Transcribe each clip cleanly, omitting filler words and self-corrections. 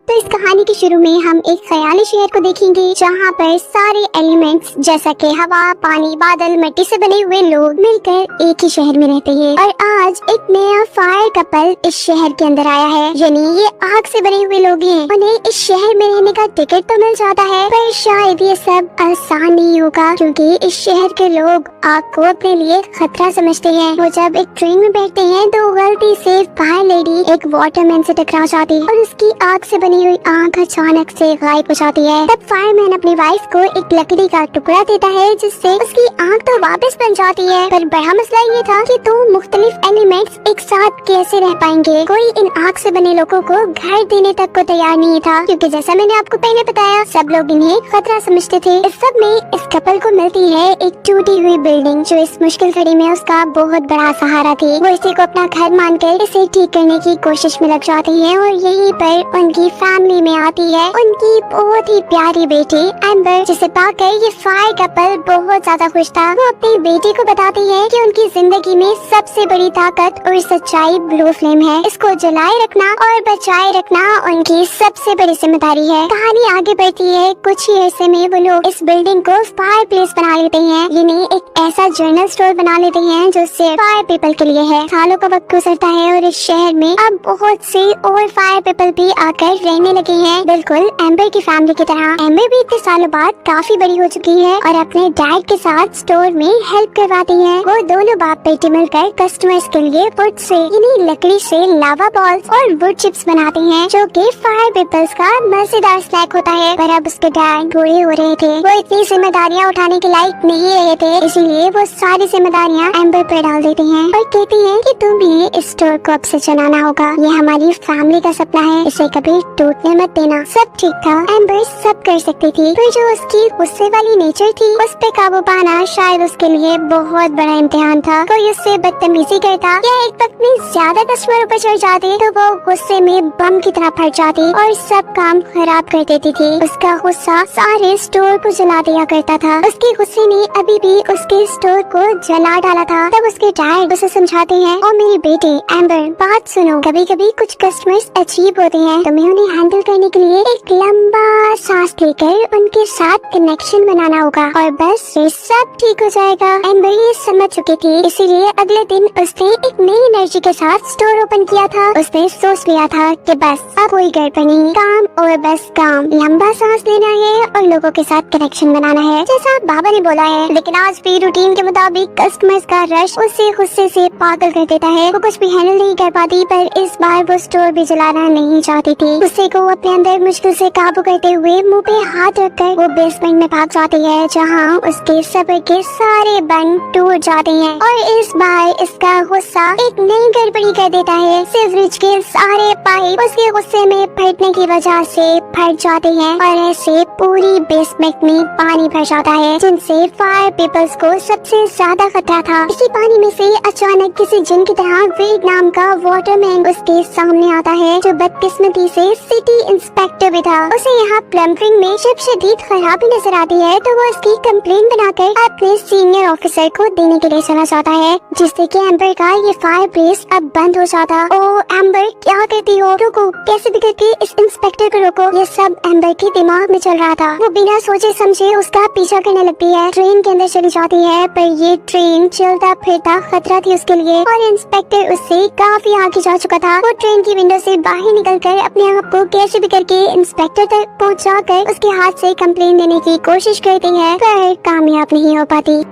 तो इस कहानी के शुरू में हम एक ख्याली शहर को देखेंगे जहाँ पर सारे एलिमेंट्स जैसा कि हवा, पानी, बादल, मिट्टी से बने हुए लोग मिलकर एक ही शहर में रहते हैं। और आज एक नया फायर कपल इस शहर के अंदर आया है, यानी ये आग से बने हुए लोग हैं। उन्हें इस शहर में रहने का टिकट तो मिल जाता है, पर शायद ये सब आसान नहीं होगा, क्योंकि इस शहर के लोग आग को अपने लिए खतरा समझते हैं। वो जब एक ट्रेन में बैठते हैं तो गलती से फायर लेडी एक वाटरमैन से टकरा जाती है और उसकी आग से बनी हुई आंख अचानक से गायब हो जाती है। तब फायरमैन अपनी वाइफ को एक लकड़ी का टुकड़ा देता है, जिससे उसकी आंख तो वापस बन जाती है। पर बड़ा मसला ये था कि दो मुख्तलिफ एलिमेंट्स एक साथ कैसे रह पाएंगे। कोई इन आग से बने लोगों को घर देने तक को तैयार नहीं था, क्योंकि जैसा मैंने आपको पहले बताया सब लोग इन्हें खतरा समझते थे। इस सब में इस कपल को मिलती है एक टूटी हुई बिल्डिंग, जो इस मुश्किल घड़ी में उसका बहुत बड़ा सहारा थी। वो इसी को अपना घर मानकर इसे ठीक करने की कोशिश में लग जाती है और यहीं पर उनकी फैमिली में आती है उनकी बहुत ही प्यारी बेटी एम्बर, जिसे पाकर ये फायर कपल बहुत ज्यादा खुश था। वो अपनी बेटी को बताती है कि उनकी जिंदगी में सबसे बड़ी ताकत और सच्चाई ब्लू फ्लेम है। इसको जलाए रखना और बचाए रखना उनकी सबसे बड़ी जिम्मेदारी है। कहानी आगे बढ़ती है। कुछ ही ऐसे में वो लोग इस बिल्डिंग को फायर प्लेस बना लेते हैं, यानी एक ऐसा जनरल स्टोर बना लेते हैं जो सिर्फ फायर पीपल के लिए है। सालों का वक्त गुजरता है और इस शहर में अब बहुत से और फायर पीपल भी आकर रहने लगे हैं, बिल्कुल एम्बर की फैमिली की तरह। एम्बर भी इतने सालों बाद काफी बड़ी हो चुकी है और अपने डैड के साथ स्टोर में हेल्प करवाती है। वो दोनों बाप बेटी मिलकर कस्टमर्स के लिए वुड से यानी लकड़ी से लावा बॉल्स और वुड चिप्स बनाते हैं, जो कि फायर पीपल्स का मजेदार स्नैक होता है। पर अब उसके डैड बूढ़े हो रहे थे, वो इतनी जिम्मेदारियाँ उठाने के लायक नहीं रहे थे, इसीलिए वो सारी जिम्मेदारियाँ एम्बर पर डाल देते हैं और कहते हैं कि तुम ही इस स्टोर को अब से चलाना होगा। ये हमारी फैमिली का सपना है, इसे कभी टूटने मत देना। सब ठीक था, एम्बर सब कर सकती थी, पर जो उसकी गुस्से वाली नेचर थी उस पे काबू पाना शायद उसके लिए बहुत बड़ा इम्तिहान था। कोई उससे बदतमीजी करता या एक वक्त में ज्यादा कस्टमर ऊपर चढ़ जाते तो वो गुस्से में बम की तरह फट जाती और सब काम खराब कर देती थी। उसका गुस्सा सारे स्टोर को जला दिया करता था। उसके गुस्से ने अभी भी उसके स्टोर को जला डाला था। तब उसके डैड उसे समझाते हैं, और मेरी बेटी एम्बर बात सुनो, कभी कभी कुछ कस्टमर्स अजीब होते हैं, तुम्हें उन्हें हैंडल करने के लिए एक लंबा सांस लेकर उनके साथ कनेक्शन बनाना होगा और बस ये सब ठीक हो जाएगा। एम्बर ये समझ चुकी थी, इसीलिए अगले दिन उसने एक नई एनर्जी के साथ स्टोर ओपन किया था। उसने सोच लिया था कि बस अब कोई गड़बड़ नहीं, काम और बस काम, लंबा सांस लेना है और लोगों के साथ कनेक्शन बनाना है, जैसा बाबा ने बोला है। लेकिन आज भी रूटीन के मुताबिक कस्टमर्स का रश उसे गुस्से से पागल कर देता है। वो कुछ भी हैंडल नहीं कर पाती, पर इस बार वो स्टोर भी जलाना नहीं चाहती थी। गुस्से को अपने अंदर मुश्किल से काबू करते हुए मुंह पे हाथ रखकर वो बेसमेंट में भाग जाती है, जहाँ उसके सब्र के सारे बंद टूट जाते हैं। और इस बार इसका गुस्सा एक नई गड़बड़ी कर देता है। सीवरेज के सारे पाइप उसके गुस्से में फटने की वजह से फट जाते हैं और ऐसे पूरी बेसमेंट में पानी भर जाता है, जिनसे फायर पीपल्स को सबसे ज्यादा खतरा था। इसी पानी में से अचानक किसी जिन की तरह वेड नाम का वाटरमैन उसके सामने आता है, जो बदकिस्मती से सिटी इंस्पेक्टर भी था। उसे यहाँ प्लम्बिंग में जब शदीद खराबी नजर आती है तो वो उसकी कंप्लेन बनाकर अपने सीनियर ऑफिसर को देने के लिए चला जाता है, जिससे कि एम्बर का ये फायर प्लेस अब बंद हो जाता। ओ एम्बर क्या करती हो, रुको, कैसे भी करके इस इंस्पेक्टर को रोको। ये सब एम्बर के दिमाग में चल रहा था। वो बिना सोचे समझे उसका पीछा करने लगती है, ट्रेन के अंदर चली जाती है, पर ये ट्रेन चलता फिरता खतरा थी उसके लिए और इंस्पेक्टर उससे काफी आगे जा चुका था। वो ट्रेन की विंडो से बाहर निकलकर अपने आप को कैसे भी करके इंस्पेक्टर तक पहुंचाकर उसके हाथ से कंप्लेन देने की कोशिश करती है, पर कामयाब नहीं हो पाती।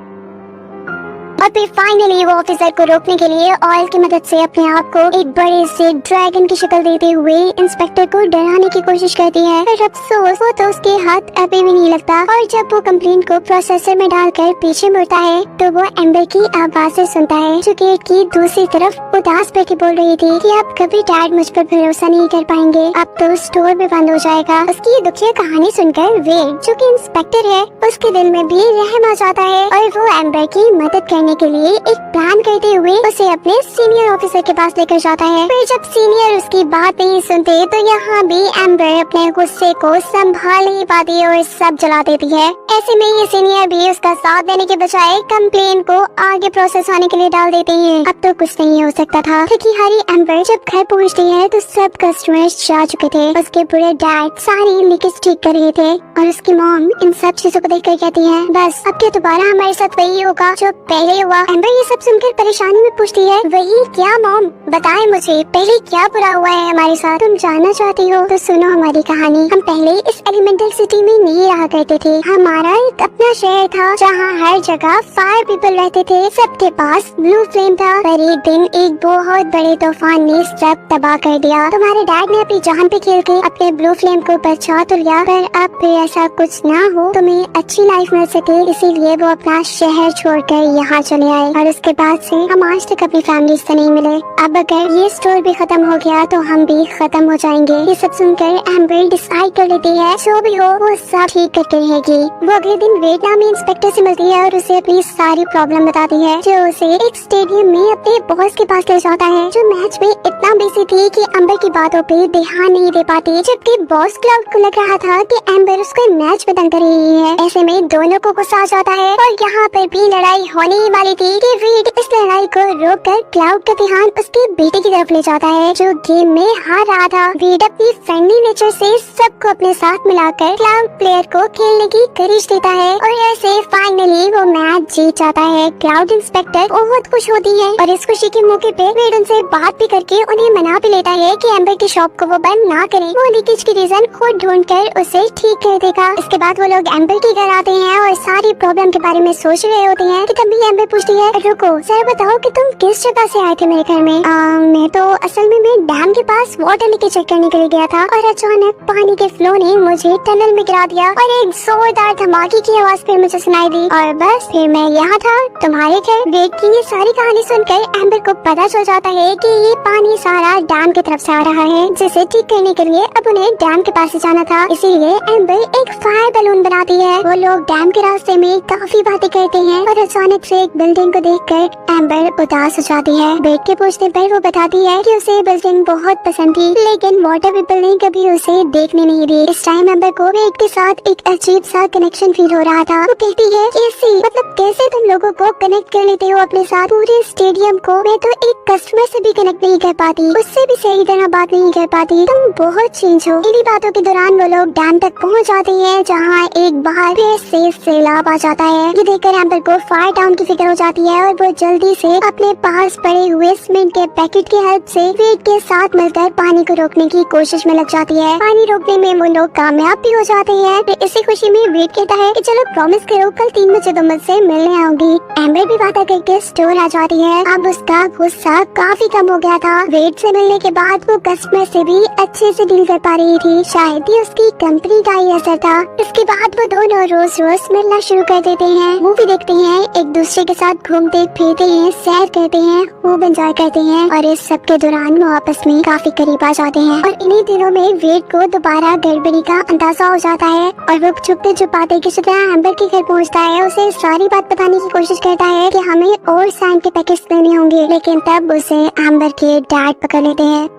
और फिर फाइनली वो ऑफिसर को रोकने के लिए ऑयल की मदद से अपने आप को एक बड़े से ड्रैगन की शक्ल देते हुए इंस्पेक्टर को डराने की कोशिश करती है। पर अफसोस वो तो उसके हाथ अभी भी नहीं लगता और जब वो कंप्लेंट को प्रोसेसर में डालकर पीछे मुड़ता है तो वो एम्बर की आवाज़ें सुनता है, जो गेट की दूसरी तरफ उदास बैठी बोल रही थी कि अब कभी डैड मुझ पर भरोसा नहीं कर पाएंगे, अब तो स्टोर भी बंद हो जाएगा। उसकी ये दुखिया कहानी सुनकर वेड, जो कि इंस्पेक्टर है, उसके दिल में भी रहम आ जाता है और वो एम्बर की मदद करने करने के लिए एक प्लान करते हुए उसे अपने सीनियर ऑफिसर के पास लेकर जाता है। फिर जब सीनियर उसकी बात नहीं सुनते तो यहाँ भी एम्बर अपने गुस्से को संभाल नहीं पाती और सब जला देती है। ऐसे में ये सीनियर भी उसका साथ देने के बजाय कंप्लेन को आगे प्रोसेस होने के लिए डाल देते हैं। अब तो कुछ नहीं हो सकता था क्योंकि हरी एम्बर जब घर पहुँचती है तो सब कस्टमर्स जा चुके थे। उसके पूरे डैड सारी लीकेज ठीक कर रहे थे और उसकी मॉम इन सब चीजों को देखकर कहती है, बस अब क्या दोबारा हमारे साथ वही होगा जो पहले हुआ। एम्बर ये सब सुनकर परेशानी में पूछती है, वही क्या मॉम, बताएं मुझे पहले क्या बुरा हुआ है हमारे साथ। तुम जानना चाहती हो तो सुनो हमारी कहानी। हम पहले इस एलिमेंटल सिटी में नहीं रहा करते थे। हमारा एक अपना शहर था जहाँ हर जगह फायर पीपल रहते थे। सबके पास ब्लू फ्लेम था, पर एक दिन एक बहुत बड़े तूफान ने सब तबाह कर दिया। तुम्हारे डैड ने अपनी जान पे खेल के अपने ब्लू फ्लेम को बचा तो लिया, पर अब फिर ऐसा कुछ ना हो, तुम्हें अच्छी लाइफ मिल सके, इसीलिए वो अपना शहर छोड़कर यहाँ चले आए। और उसके बाद से हम आज तक अपनी फैमिली से नहीं मिले। अब अगर ये स्टोर भी खत्म हो गया तो हम भी खत्म हो जाएंगे। ये सब सुनकर एम्बर डिसाइड कर लेती है जो भी हो वो सब ठीक करके रहेगी। वो अगले दिन वेट नामी इंस्पेक्टर से मिलती है और उसे अपनी सारी प्रॉब्लम बताती है, जो उसे एक स्टेडियम में अपने बॉस के पास ले जाता है, जो मैच में इतना बिजी थी कि एम्बर की बातों पे ध्यान नहीं दे पाती। जबकि बॉस क्लाउड को लग रहा था कि एम्बर उसको मैच में तंग कर रही है। ऐसे में दोनों को गुस्सा आ जाता है और यहाँ पर भी लड़ाई होने ही वाली थी कि रीड इस लड़ाई को रोककर क्लाउड का ध्यान उसके बेटे की तरफ ले जाता है, जो गेम में हार रहा था। रीड अपनी फ्रेंडली नेचर से सबको अपने साथ मिलाकर क्लाउड प्लेयर को खेलने की करिश देता है और ऐसे फाइनली वो मैच जीत जाता है। क्लाउड इंस्पेक्टर बहुत खुश होती है और इस खुशी के मौके पे रीड उनसे बात भी करके उन्हें मना भी लेता है कि एम्बर की शॉप को वो बंद ना करे, वो लीकेज की रीजन खुद ढूंढकर उसे ठीक कर देगा। इसके बाद वो लोग एम्बर के घर आते हैं और सारी प्रॉब्लम के बारे में सोच रहे होते हैं कि तभी एम्बर पूछती है, रुको जरा बताओ कि तुम किस जगह से आए थे मेरे घर में। मैं तो असल में मैं डैम के पास वाटर लीकेज चेक करने के लिए गया था और अचानक पानी के फ्लो ने मुझे टनल में गिरा दिया और एक जोरदार धमाके की आवाज फिर मुझे सुनाई दी और बस फिर मैं यहाँ था तुम्हारे घर। वेट की ये सारी कहानी सुनकर एम्बर को पता चल जाता है कि ये पानी सारा डैम की तरफ से आ रहा है, जिसे ठीक करने के लिए अब उन्हें डैम के पास जाना था। इसीलिए एम्बर एक फायर बैलून बनाती है। वो लोग डैम के रास्ते में काफी बातें करते हैं और अचानक से एक बिल्डिंग को देखकर एम्बर उदास हो जाती है। बेट के पूछने पर वो बताती है कि उसे बिल्डिंग बहुत पसंद थी, लेकिन वाटर पीपल ने कभी उसे देखने नहीं दी। इस टाइम एम्बर को बेट के साथ एक अजीब सा कनेक्शन फील हो रहा था। वो कहती है, कैसे मतलब कैसे तुम लोगों को कनेक्ट कर लेते हो अपने साथ? पूरे स्टेडियम को मैं तो एक कस्टमर से भी कनेक्ट नहीं कर पाती, उससे भी सही तरह बात नहीं कर पाती, तुम बहुत चेंज हो। इन्हीं बातों के दौरान वो लोग डैम तक पहुंच जाते हैं, जहां एक बाहर से सैलाब आ जाता है। ये देखकर एम्बर को फायर टाउन की फिक्र हो जाती है और वो जल्दी से अपने पास पड़े हुए सीमेंट के पैकेट की हेल्प से वेट के साथ मिलकर पानी को रोकने की कोशिश में लग जाती है। पानी रोकने में वो लोग कामयाब भी हो जाते हैं। तो इसी खुशी में वेट कहता है कि चलो प्रॉमिस करो कल 3 बजे तुम मुझसे मिलने आओगी। एम्बर भी वादा करके स्टोर आ जाती है। अब उसका गुस्सा काफी कम हो गया था। वेट से मिलने के बाद वो कस्टमर से भी अच्छे से डील कर पा रही थी। शायद ही उसकी कंपनी का ही असर था। इसके बाद वो दोनों रोज रोज मिलना शुरू कर देते हैं, मूवी देखते हैं, एक दूसरे के साथ घूमते फिरते हैं, सैर करते हैं, खूब एंजॉय करते हैं और इस सब के दौरान वो आपस में काफी करीब आ जाते हैं। और इन्हीं दिनों में वेट को दोबारा गड़बड़ी का अंदाजा हो जाता है और वो छुपते छुपाते किसी तरह एम्बर के घर पहुंचता है। उसे सारी बात बताने की कोशिश करता है कि हमें और सैंड के पैकेट्स लेने होंगे, लेकिन तब उसे एम्बर के डैड पकड़ लेते हैं।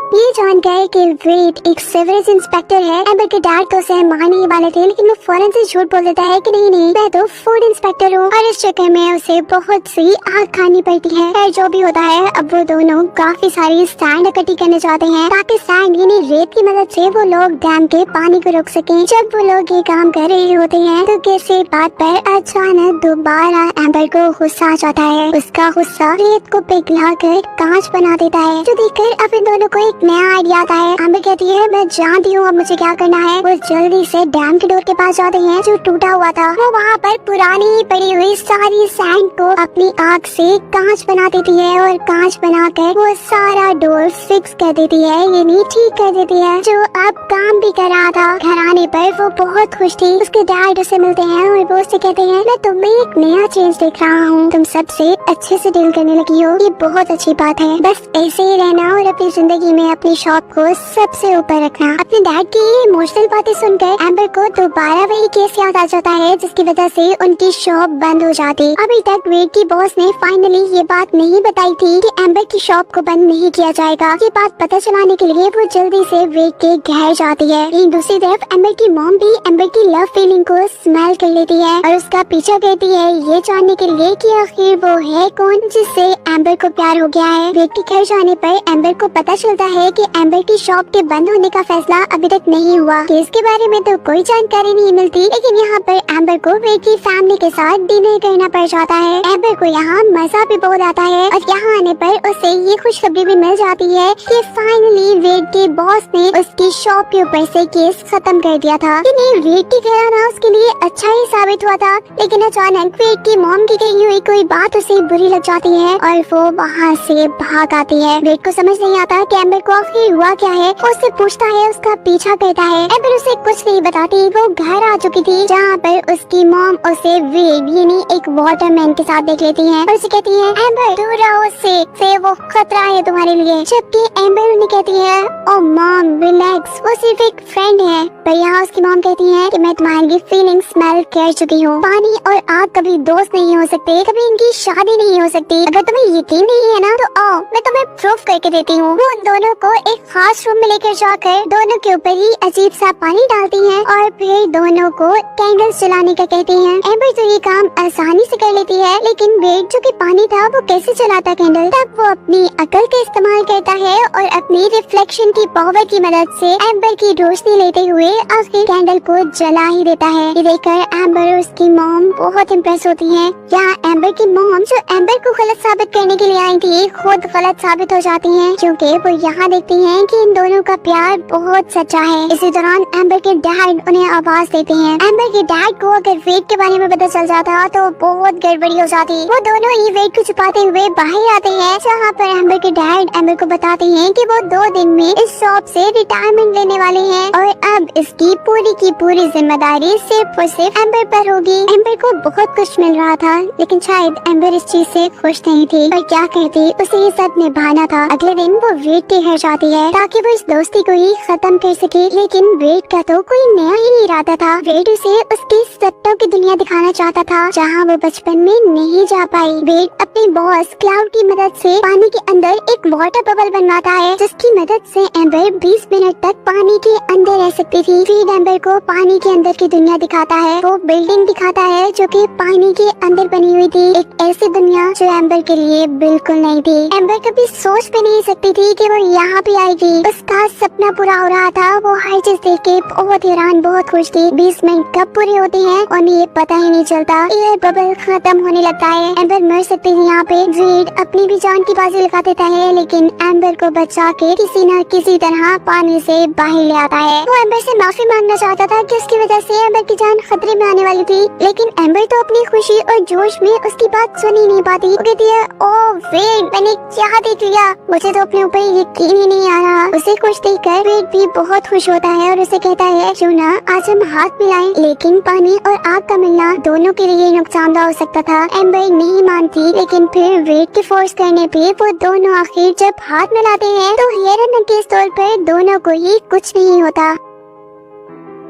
ये जानकर कि वेट एक सीवरेज इंस्पेक्टर है, एम्बर के डैड तो उसे मारने ही वाले थे, लेकिन वो फौरन से झूठ बोल देता है कि नहीं मैं तो फूड इंस्पेक्टर हूँ और इस चक्कर में उसे बहुत सी आग खानी पड़ती है। खैर जो भी होता है, अब वो दोनों काफी सारी सैंड इकट्ठी करने जाते हैं ताकि सैंड यानी रेत की मदद से वो लोग डैम के पानी को रोक सकें। जब वो लोग ये काम कर रहे होते हैं तो किसी बात पर अचानक दोबारा एम्बर को गुस्सा आ जाता है। उसका गुस्सा रेत को पिघलाकर कांच बना देता है, जो देखकर अब इन दोनों को नया आइडिया आता है। एम्बर कहती है मैं जानती हूँ अब मुझे क्या करना है। वो जल्दी से डैम के डोर के पास जाते हैं जो टूटा हुआ था। वो वहाँ पर पुरानी पड़ी हुई सारी सैंड को अपनी आग से कांच बना देती है और कांच बनाकर वो सारा डोर फिक्स कर देती है, यानी ठीक कर देती है, जो अब काम भी कर रहा था। घर आने पर वो बहुत खुश थी। उसके डैड उसे मिलते हैं और वो उससे कहते हैं मैं तुम्हें एक नया चेंज देख रहा हूँ, तुम सबसे अच्छे से डील करने लगी हो, ये बहुत अच्छी बात है, बस ऐसे ही रहना और अपनी जिंदगी में उन्हें अपनी शॉप को सबसे ऊपर रखना। अपने डैड की इमोशनल बातें सुनकर एम्बर को दोबारा वही केस याद आ जाता है जिसकी वजह से उनकी शॉप बंद हो जाती। अभी तक वेड की बॉस ने फाइनली ये बात नहीं बताई थी कि एम्बर की शॉप को बंद नहीं किया जाएगा। ये बात पता चलाने के लिए वो जल्दी से वेड के घर जाती है। लेकिन दूसरी तरफ एम्बर की मॉम भी एम्बर की लव फीलिंग को स्मेल कर लेती है और उसका पीछा करती है ये जानने के लिए कि आखिर वो है कौन जिससे एम्बर को प्यार हो गया है। वेड के घर जाने पर एम्बर को पता चलता है कि एम्बर की शॉप के बंद होने का फैसला अभी तक नहीं हुआ। केस के बारे में तो कोई जानकारी नहीं मिलती, लेकिन यहाँ पर एम्बर को वेड की फैमिली के साथ डिनर करना पड़ जाता है। एम्बर को यहाँ मजा भी बहुत आता है और यहाँ आने पर उसे ये खुशखबरी भी मिल जाती है कि फाइनली वेड के बॉस ने उसकी शॉप के ऊपर से केस खत्म कर दिया था। वेड के घर आना उसके लिए अच्छा ही साबित हुआ था, लेकिन अचानक वेड की मॉम की कही हुई कोई बात उसे बुरी लग जाती है और वो वहाँ से भाग आती है। वेड को समझ नहीं आता कि एम्बर को आखिर हुआ क्या है। वो उससे पूछता है, उसका पीछा करता है। एम्बर उसे कुछ नहीं बताती। वो घर आ चुकी थी जहाँ पर उसकी मॉम उसे वेड यानी एक वाटरमैन के साथ देख लेती है और उसे कहती है एम्बर दूर रहो उससे, वो खतरा है तुम्हारे लिए। जबकि एम्बर उन्हें कहती है ओ मॉम रिलैक्स, वो सिर्फ एक फ्रेंड है। पर यहाँ उसकी मॉम कहती है कि मैं तुम्हारी फीलिंग स्मेल कर चुकी हूँ। पानी और आग कभी दोस्त नहीं हो सकते, कभी इनकी शादी नहीं हो सकती। अगर तुम्हें यकीन नहीं है ना तो आओ मैं तुम्हें प्रूफ करके देती हूँ। वो उन दोनों को एक खास रूम में लेकर जाकर दोनों के ऊपर ही अजीब सा पानी डालती हैं और फिर दोनों को कैंडल्स जलाने का कहती हैं। एम्बर तो ये काम आसानी से कर लेती है, लेकिन वेड जो कि पानी था वो कैसे जलाता कैंडल। तब वो अपनी अकल का इस्तेमाल करता है और अपनी रिफ्लेक्शन की पावर की मदद से एम्बर की रोशनी लेते हुए आखिर कैंडल को जला ही देता है। ये देखकर एम्बर और उसकी मॉम बहुत इम्प्रेस होती हैं। यहाँ एम्बर की मॉम जो एम्बर को गलत साबित करने के लिए आई थी खुद गलत साबित हो जाती हैं, क्योंकि वो यहाँ देखती हैं कि इन दोनों का प्यार बहुत सच्चा है। इसी दौरान एम्बर के डैड उन्हें आवाज देते हैं। एम्बर के डैड को अगर वेड के बारे में पता चल जाता तो बहुत गड़बड़ी हो जाती। वो दोनों ही वेड को छुपाते हुए बाहर आते हैं, जहाँ पर एम्बर के डैड एम्बर को बताते हैं कि वो 2 दिन में इस शॉप से रिटायरमेंट लेने वाले हैं और अब इसकी पूरी की पूरी जिम्मेदारी सिर्फ और सिर्फ एम्बर पर होगी। एम्बर को बहुत कुछ मिल रहा था, लेकिन शायद एम्बर इस चीज से खुश नहीं थी। पर क्या कहती, उसे ये सब निभाना था। अगले दिन वो वेड के घर जाती है ताकि वो इस दोस्ती को ही खत्म कर सके, लेकिन वेड का तो कोई नया ही इरादा था। वेड उसे उसकी सपनों की दुनिया दिखाना चाहता था जहाँ वो बचपन में नहीं जा पाई। वेड अपनी बॉस क्लाउड की मदद से पानी के अंदर एक वाटर बबल बनवाता है, जिसकी मदद से एम्बर 20 मिनट तक पानी के अंदर रह सकती थी। फिर एम्बर को पानी के अंदर की दुनिया दिखाता है। वो बिल्डिंग दिखाता है जो कि पानी के अंदर बनी हुई थी, एक ऐसी दुनिया जो एम्बर के लिए बिल्कुल नहीं थी। एम्बर कभी सोच भी नहीं सकती थी कि वो यहाँ पे आएगी। उसका सपना पूरा हो रहा था। वो हर चीज देख के बहुत हैरान, बहुत खुश थी। 20 मिनट कब पूरे होते हैं और ये पता ही नहीं चलता। एयर बबल खत्म होने लगता है। एम्बर मर सकती थी यहाँ पे। वेड अपनी भी जान की बाजी लगा देता है, लेकिन एम्बर को बचा के किसी न किसी तरह पानी से बाहर ले आता है। वो एम्बर से माफी मांगना चाहता था कि उसकी वजह से एम्बर की जान खतरे में आने वाली थी, लेकिन एम्बर तो अपनी खुशी और जोश में उसकी बात सुन ही नहीं पाती। वो कहती है ओ वेड मैंने क्या देख लिया, मुझे तो अपने ऊपर यकीन ही नहीं आ रहा। उसे खुश देखकर वेड भी बहुत खुश होता है और उसे कहता है क्यों ना आज हम हाथ मिलाएं। लेकिन पानी और आग का मिलना दोनों के लिए नुकसानदायक हो सकता था। एम्बर नहीं मानती, लेकिन फिर वेड के फोर्स करने पे वो दोनों आखिर जब हाथ मिलाते हैं तो हेरन के तौर पर दोनों को ही कुछ नहीं होता।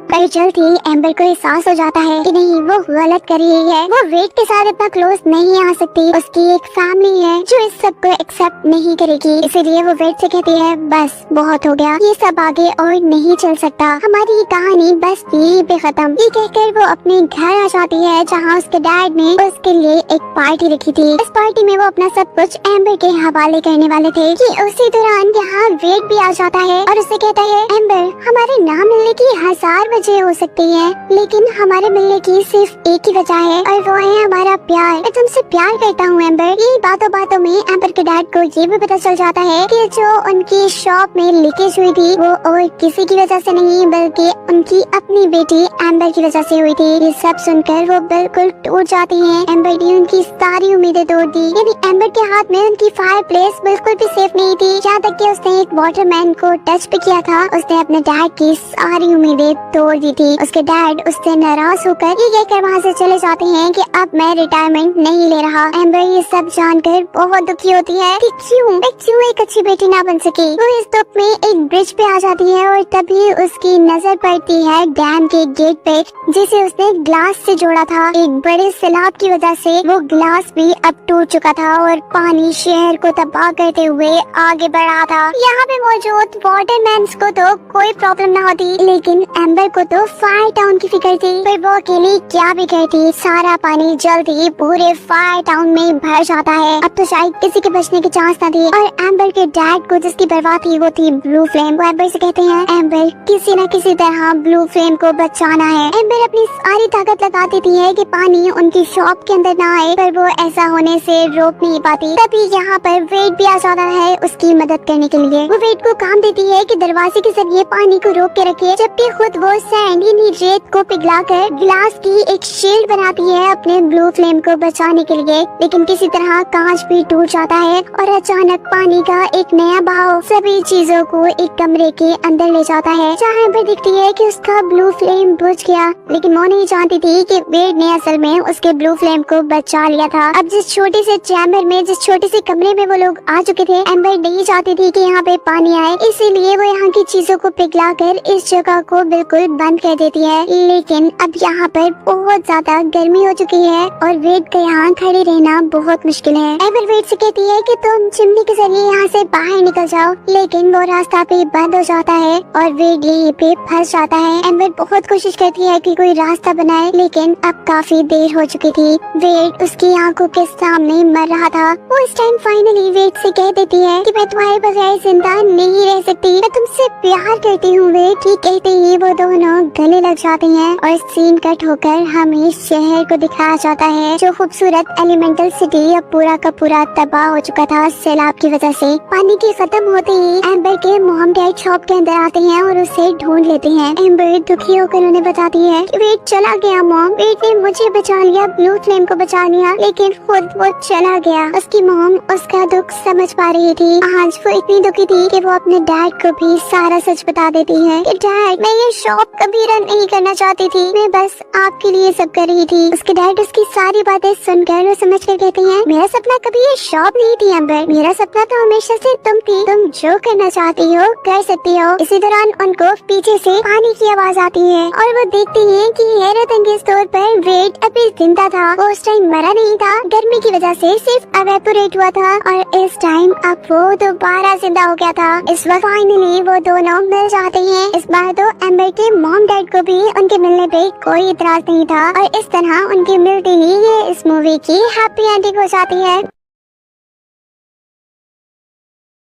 पर जल्द ही एम्बर को एहसास हो जाता है कि नहीं वो गलत कर रही है। वो वेड के साथ इतना क्लोज नहीं आ सकती। उसकी एक फैमिली है जो इस सब को एक्सेप्ट नहीं करेगी, इसीलिए वो वेड से कहती है बस बहुत हो गया, ये सब आगे और नहीं चल सकता, हमारी ये कहानी बस यहीं पे खत्म। ये कहकर वो अपने घर आ जाती है जहाँ उसके डैड ने उसके लिए एक पार्टी रखी थी। इस पार्टी में वो अपना सब कुछ एम्बर के हवाले करने वाले थे कि उसी दौरान यहाँ वेड भी आ जाता है और उसे कहता है एम्बर हमारे ना मिलने की 1000 वजह हो सकती है, लेकिन हमारे मिलने की सिर्फ एक ही वजह है और वो है हमारा प्यार। मैं तुमसे प्यार करता हूँ एम्बर। ये बातों बातों में एम्बर के डैड को ये भी पता चल जाता है कि जो उनकी शॉप में लीकेज हुई थी वो और किसी की वजह से नहीं बल्कि उनकी अपनी बेटी एम्बर की वजह से हुई थी। ये सब सुनकर वो बिल्कुल टूट जाती है। एम्बर ने उनकी सारी उम्मीदें तोड़ दी। यानी एम्बर के हाथ में उनकी फायर प्लेस बिल्कुल भी सेफ नहीं थी। यहाँ तक कि उसने एक वाटरमैन को टच भी किया था। उसने अपने डैड की सारी उम्मीदें तोड़ दी थी। उसके डैड उससे नाराज होकर ये कहकर वहाँ से चले जाते हैं कि अब मैं रिटायरमेंट नहीं ले रहा। एम्बर ये सब जानकर बहुत दुखी होती है कि क्यों एक अच्छी बेटी ना बन सकी। वो इस दुख में एक ब्रिज पे आ जाती है और तभी उसकी नजर पड़ती है डैम के गेट पे, जिसे उसने ग्लास से जोड़ा था। एक बड़े सैलाब की वजह से वो ग्लास भी अब टूट चुका था और पानी शहर को तबाह करते हुए आगे बढ़ा था। यहाँ पे मौजूद वाटरमैन्स को तो कोई प्रॉब्लम ना होती, लेकिन एम्बर को तो फायर टाउन की फिक्र थी। पर वो अकेली क्या भी करती, सारा पानी जल्द ही पूरे फायर टाउन में भर जाता है। अब तो शायद किसी के बचने की चांस न थी। और एम्बर के डैड को जिसकी परवाह थी वो थी ब्लू फ्लेम। वो एम्बर से कहते हैं एम्बर किसी न किसी तरह ब्लू फ्लेम को बचाना है। एम्बर अपनी सारी ताकत लगा देती है कि पानी उनकी शॉप के अंदर ना आए, पर वो ऐसा होने से रोक नहीं पाती। तभी यहाँ पर वेट भी आ जाता है उसकी मदद करने के लिए। वो वेट को काम देती है कि दरवाजे के जरिए पानी को रोक के रखे, जबकि खुद वो सैंड यानी रेत को पिघलाकर ग्लास की एक शील्ड बनाती है अपने ब्लू फ्लेम को बचाने के लिए। लेकिन किसी तरह कांच भी टूट जाता है और अचानक पानी का एक नया बहाव सभी चीजों को एक कमरे के अंदर ले जाता है, जहाँ एम्बर दिखती है कि उसका ब्लू फ्लेम बुझ गया। लेकिन वो नहीं जानती थी कि वेट ने असल में उसके ब्लू फ्लेम को बचा लिया था। अब जिस छोटे से चैम्बर में, जिस छोटे से कमरे में वो लोग आ चुके थे, एम्बर नहीं चाहती थी कि यहाँ पे पानी आए, इसीलिए वो यहाँ की चीजों को पिघलाकर इस जगह को बिल्कुल बंद कर देती है। लेकिन अब यहाँ पर बहुत ज्यादा गर्मी हो चुकी है और वेट का यहाँ खड़े रहना बहुत मुश्किल है। एम्बर वेट से कहती है कि तुम चिमनी के जरिए यहाँ से बाहर निकल जाओ, लेकिन वो रास्ता पे बंद हो जाता है और वेट यहीं पे फंस जाता है। एम्बर बहुत कोशिश करती है कि कोई रास्ता बनाए, लेकिन अब काफी देर हो चुकी थी। वेट उसकी आंखों के सामने मर रहा था। वो इस टाइम फाइनली वेट से कह देती है कि मैं तुम्हारे बगैर जिंदा नहीं रह सकती, मैं तुमसे प्यार करती हूँ वेट। ठीक कहते ही वो दोनों गले लग जाते हैं और सीन कट होकर हमें शहर को दिखाया जाता है, जो खूबसूरत एलिमेंटल सिटी अब पूरा का पूरा तबाह हो चुका था सैलाब की वजह से। पानी की खत्म होते ही एम्बर के मॉम डैड शॉप के अंदर आते हैं और उसे ढूंढ लेते हैं। एम्बर दुखी होकर उन्हें बताती है कि वेट चला गया मॉम, वेट ने मुझे बचा लिया, ब्लू फ्लेम को बचा लिया, लेकिन खुद वो चला गया। उसकी मॉम उसका दुख समझ पा रही थी। आज वो इतनी दुखी थी कि वो अपने डैड को भी सारा सच बता देती है कि डैड मैं ये शॉप कभी रन नहीं करना चाहती थी, मैं बस आपके लिए सब कर रही थी। उसके डैड उसकी सारी बातें सुनकर और समझ कर कहते हैं मेरा सपना कभी ये शॉप नहीं थी एम्बर, मेरा सपना तो हमेशा से तुम थी, तुम जो करना चाहती हो कर सकती हो। इसी दौरान उनको पीछे से पानी की आवाज आती है और वो देखती है कि हैरत अंगेज तौर पर वेट अभी जिंदा था। वो उस टाइम मरा नहीं था, गर्मी की वजह से सिर्फ एवेपोरेट हुआ था और इस टाइम अब वो दोबारा जिंदा हो गया था। इस वक्त फाइनली वो दोनों मिल जाते हैं। इस बार तो एम्बर के मॉम डैड को भी उनके मिलने पे कोई इतराज नहीं था और इस तरह उनके मिलते ही ये इस मूवी की हैप्पी एंडिंग हो जाती है।